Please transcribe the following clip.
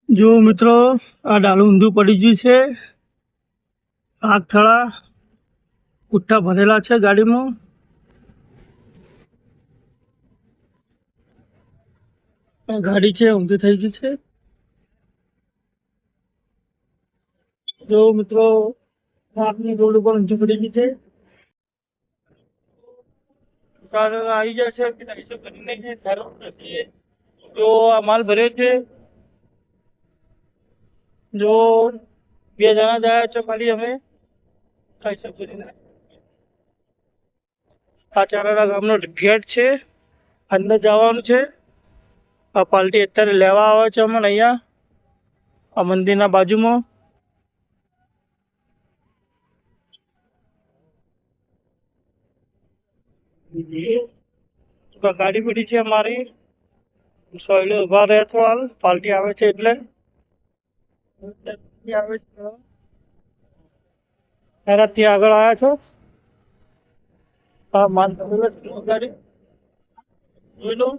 જો મિત્રો આ ડાલું ઊંધું પડી ગયું છે. આગ થળા પુઠ્ઠા ભરેલા છે ગાડીમાં. ગાડી છે ઊંધી થઈ ગઈ છે. જો મિત્રો આગની રોડ ઉપર ઊંચી પડી ગઈ છે. આવી જશે જો આ માલ ભર્યો છે. જો 2 જણા જાય છે ખાલી અમે આ ચારાના ગામનો ગેટ છે. અંદર જવાનું છે. આ પાર્ટી અત્યારે લેવા આવે છે અમને અહીંયા આ મંદિરના બાજુમાં. ગાડી પડી છે અમારી. સોયલે ઉભા રહ્યા છો હાલ પાર્ટી આવે છે એટલે આવે છે. ત્યાં આગળ આવ્યા છો. હા માન ગાડી જોઈ લો.